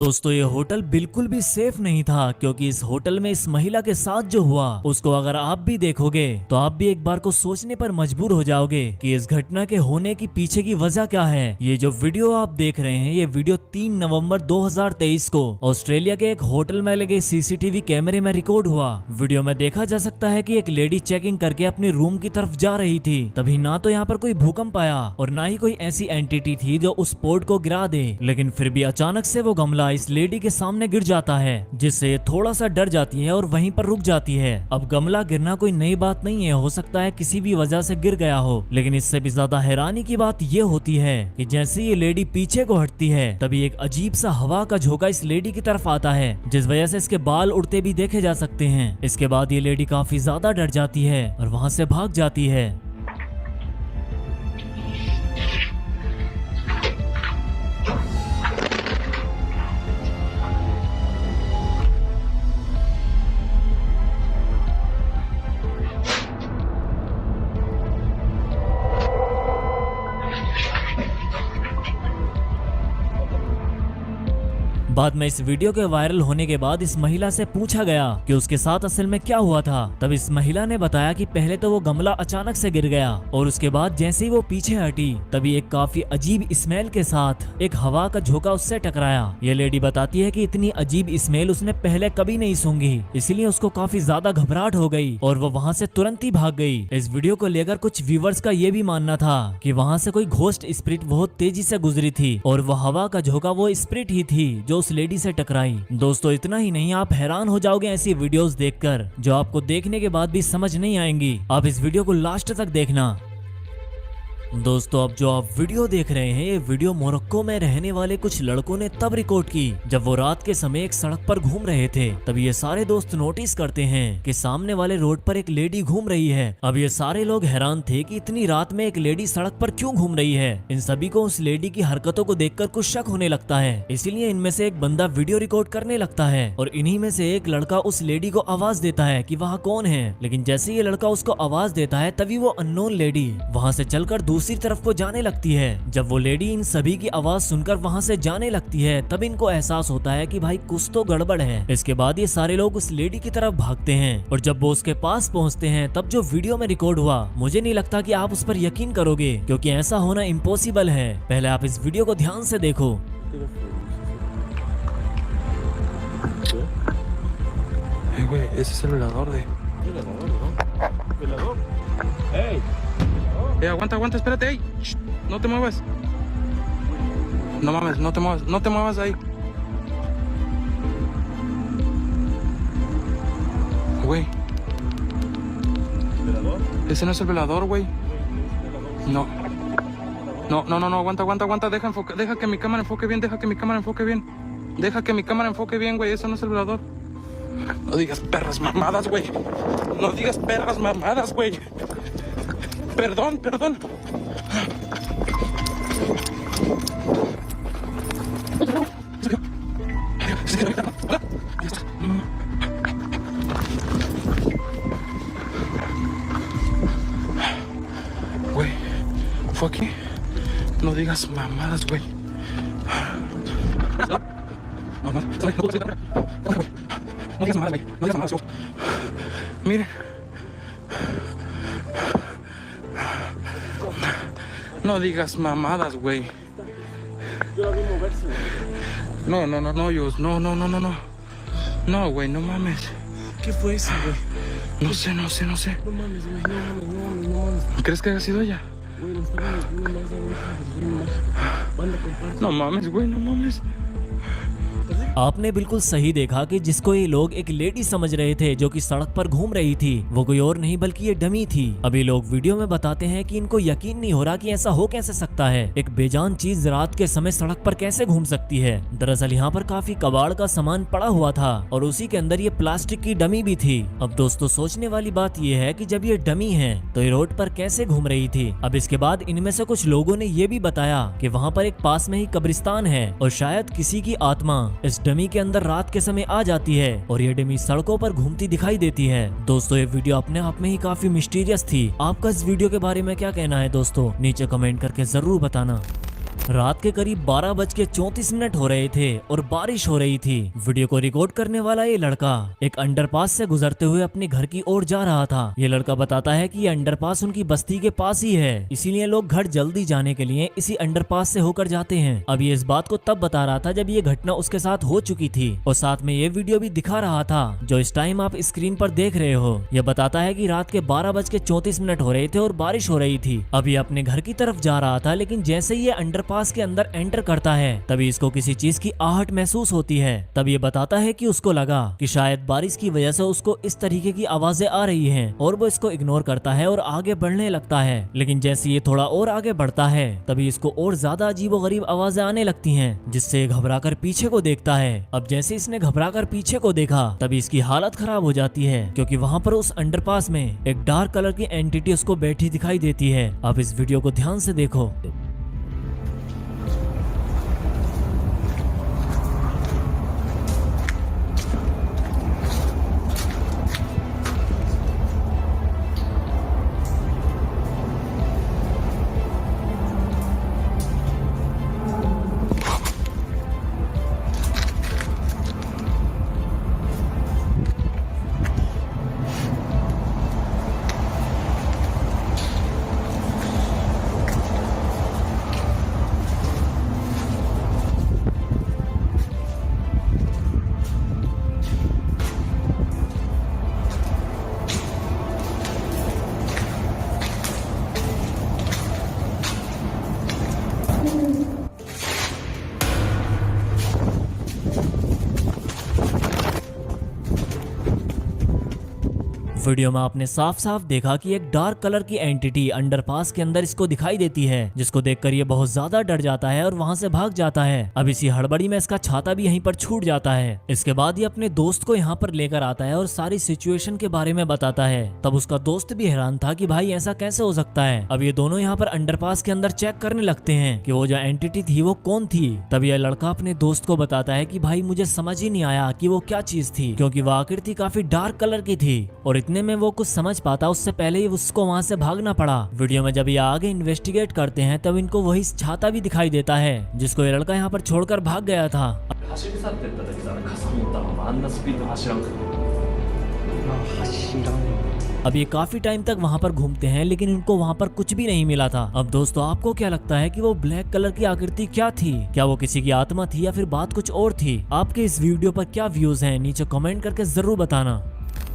दोस्तों ये होटल बिल्कुल भी सेफ नहीं था, क्योंकि इस होटल में इस महिला के साथ जो हुआ उसको अगर आप भी देखोगे तो आप भी एक बार को सोचने पर मजबूर हो जाओगे कि इस घटना के होने की पीछे की वजह क्या है। ये जो वीडियो आप देख रहे हैं, ये वीडियो 3 नवंबर 2023 को ऑस्ट्रेलिया के एक होटल में लगे सीसीटीवी कैमरे में रिकॉर्ड हुआ। वीडियो में देखा जा सकता है कि एक लेडी चेकिंग करके अपने रूम की तरफ जा रही थी। तभी ना तो यहाँ पर कोई भूकंप आया और ना ही कोई ऐसी एंटिटी थी जो उस पोर्ट को गिरा दे, लेकिन फिर भी अचानक से वो गमला इस लेडी के सामने गिर जाता है, जिससे थोड़ा सा डर जाती है और वहीं पर रुक जाती है। अब गमला गिरना कोई नई बात नहीं है, हो सकता है किसी भी वजह से गिर गया हो, लेकिन इससे भी ज्यादा हैरानी की बात ये होती है कि जैसे ये लेडी पीछे को हटती है तभी एक अजीब सा हवा का झोंका इस लेडी की तरफ आता है, जिस वजह से इसके बाल उड़ते भी देखे जा सकते हैं। इसके बाद ये लेडी काफी ज्यादा डर जाती है और वहां से भाग जाती है। बाद में इस वीडियो के वायरल होने के बाद इस महिला से पूछा गया कि उसके साथ असल में क्या हुआ था। तब इस महिला ने बताया कि पहले तो वो गमला अचानक से गिर गया और उसके बाद जैसे ही वो पीछे हटी तभी एक काफी अजीब स्मेल के साथ एक हवा का झोंका उससे टकराया। ये लेडी बताती है कि इतनी अजीब स्मेल उसने पहले कभी नहीं सूंघी, इसलिए उसको काफी ज्यादा घबराहट हो गई और वो वहाँ से तुरंत ही भाग गई। इस वीडियो को लेकर कुछ व्यूवर्स का ये भी मानना था कि वहाँ से कोई घोस्ट स्पिरिट बहुत तेजी से गुजरी थी और वो हवा का झोंका वो स्पिरिट ही थी जो उस लेडी से टकराई। दोस्तों इतना ही नहीं, आप हैरान हो जाओगे ऐसी वीडियोस देखकर जो आपको देखने के बाद भी समझ नहीं आएंगी। आप इस वीडियो को लास्ट तक देखना। दोस्तों अब जो आप वीडियो देख रहे हैं, ये वीडियो मोरक्को में रहने वाले कुछ लड़कों ने तब रिकॉर्ड की जब वो रात के समय एक सड़क पर घूम रहे थे। तब ये सारे दोस्त नोटिस करते हैं कि सामने वाले रोड पर एक लेडी घूम रही है। अब ये सारे लोग हैरान थे कि इतनी रात में एक लेडी सड़क पर क्यों घूम रही है। इन सभी को उस लेडी की हरकतों को देखकर कुछ शक होने लगता है, इसीलिए इनमें से एक बंदा वीडियो रिकॉर्ड करने लगता है और इन्हीं में से एक लड़का उस लेडी को आवाज देता है कि वहाँ कौन है। लेकिन जैसे ये लड़का उसको आवाज देता है तभी वो अननोन लेडी वहाँ से चलकर दूसरी तरफ को जाने लगती है। जब वो लेडी इन सभी की आवाज सुनकर वहाँ से जाने लगती है तब इनको एहसास होता है कि भाई कुछ तो गड़बड़ है। इसके बाद ये सारे लोग उस लेडी की तरफ भागते हैं और जब वो उसके पास पहुँचते हैं तब जो वीडियो में रिकॉर्ड हुआ, मुझे नहीं लगता कि आप उस पर यकीन करोगे, क्योंकि ऐसा होना इम्पॉसिबल है। पहले आप इस वीडियो को ध्यान से देखो। Güey, ese es el velador de... ¿Velador? ¡Ey! aguanta, aguanta, espérate, ey. Shh, no te muevas. No mames, no te muevas ahí. Güey, ¿Velador? ese no es el velador, güey. No. No, aguanta, deja que mi cámara enfoque bien, Deja que mi cámara enfoque bien, güey, eso no es el velador. No digas perras mamadas, güey. Perdón. Güey, ¿fue aquí? No digas mamadas, güey. No digas mamadas, güey. Miren. No digas mamadas, güey. Yo la vi moverse. No, Yus. No. No, güey, no mames. ¿Qué fue eso, güey? No sé. No mames, güey. No mames. ¿Crees que haya sido ella? Güey, nos estaban metiendo más a banda comparte. No mames, güey, no mames. आपने बिल्कुल सही देखा कि जिसको ये लोग एक lady समझ रहे थे जो कि सड़क पर घूम रही थी, वो कोई और नहीं बल्कि ये डमी थी। अभी लोग वीडियो में बताते हैं कि इनको यकीन नहीं हो रहा कि ऐसा हो कैसे सकता है, एक बेजान चीज रात के समय सड़क पर कैसे घूम सकती है। दरअसल यहाँ पर काफी कबाड़ का सामान पड़ा हुआ था और उसी के अंदर ये प्लास्टिक की डमी भी थी। अब दोस्तों सोचने वाली बात ये है कि जब ये डमी है तो ये रोड पर कैसे घूम रही थी। अब इसके बाद इनमें से कुछ लोगों ने ये भी बताया कि वहाँ पर एक पास में ही कब्रिस्तान है और शायद किसी की आत्मा इस डमी के अंदर रात के समय आ जाती है और ये डमी सड़कों पर घूमती दिखाई देती है। दोस्तों ये वीडियो अपने आप में ही काफी मिस्टीरियस थी। आपका इस वीडियो के बारे में क्या कहना है दोस्तों, नीचे कमेंट करके जरूर बताना। रात के करीब 12:34 हो रहे थे और बारिश हो रही थी। वीडियो को रिकॉर्ड करने वाला ये लड़का एक अंडरपास से गुजरते हुए अपने घर की ओर जा रहा था। ये लड़का बताता है कि ये अंडरपास उनकी बस्ती के पास ही है, इसीलिए लोग घर जल्दी जाने के लिए इसी अंडरपास से होकर जाते हैं। अब ये इस बात को तब बता रहा था जब ये घटना उसके साथ हो चुकी थी और साथ में ये वीडियो भी दिखा रहा था जो इस टाइम आप स्क्रीन पर देख रहे हो। ये बताता है कि रात के 12:34 हो रहे थे और बारिश हो रही थी। अब ये अपने घर की तरफ जा रहा था, लेकिन जैसे ही ये अंडरपास के अंदर एंटर करता है तभी इसको किसी चीज की आहट महसूस होती है। तब ये बताता है कि उसको लगा कि शायद बारिश की वजह से उसको इस तरीके की आवाजें आ रही हैं और वो इसको इग्नोर करता है और आगे बढ़ने लगता है। लेकिन जैसे ये थोड़ा और आगे बढ़ता है तभी इसको और ज्यादा अजीबोगरीब आवाजें आने लगती हैं, जिससे घबराकर पीछे को देखता है। अब जैसे इसने घबराकर पीछे को देखा तभी इसकी हालत खराब हो जाती है, क्योंकि वहाँ पर उस अंडरपास में एक डार्क कलर की एंटिटी उसको बैठी दिखाई देती है। अब इस वीडियो को ध्यान से देखो। वीडियो में आपने साफ साफ देखा कि एक डार्क कलर की एंटिटी अंडरपास के अंदर इसको दिखाई देती है, जिसको देखकर ये बहुत ज्यादा डर जाता है और वहां से भाग जाता है। अब इसी हड़बड़ी में इसका छाता भी यहीं पर छूट जाता है। इसके बाद ये अपने दोस्त को यहाँ पर लेकर आता है और सारी सिचुएशन के बारे में बताता है। तब उसका दोस्त भी हैरान था कि भाई ऐसा कैसे हो सकता है। अब ये दोनों यहाँ पर अंडरपास के अंदर चेक करने लगते हैं कि वो जो एंटिटी थी वो कौन थी। तब यह लड़का अपने दोस्त को बताता है कि भाई मुझे समझ ही नहीं आया कि वो क्या चीज थी, क्योंकि वो आकृति काफी डार्क कलर की थी और इतने में वो कुछ समझ पाता उससे पहले ही उसको वहां से भागना पड़ा। वीडियो में जब ये आगे इन्वेस्टिगेट करते हैं तब इनको वही छाता भी दिखाई देता है जिसको ये लड़का यहाँ पर छोड़कर भाग गया था। 走り去ってった時さ、傘持ったままあんなスピード走らんかった。走らん。 अब ये काफी टाइम तक वहाँ पर घूमते हैं लेकिन इनको वहाँ पर कुछ भी नहीं मिला था। अब दोस्तों आपको क्या लगता है कि वो ब्लैक कलर की आकृति क्या थी? क्या वो किसी की आत्मा थी या फिर बात कुछ और थी? आपके इस वीडियो पर क्या व्यूज हैं नीचे कमेंट करके जरूर बताना।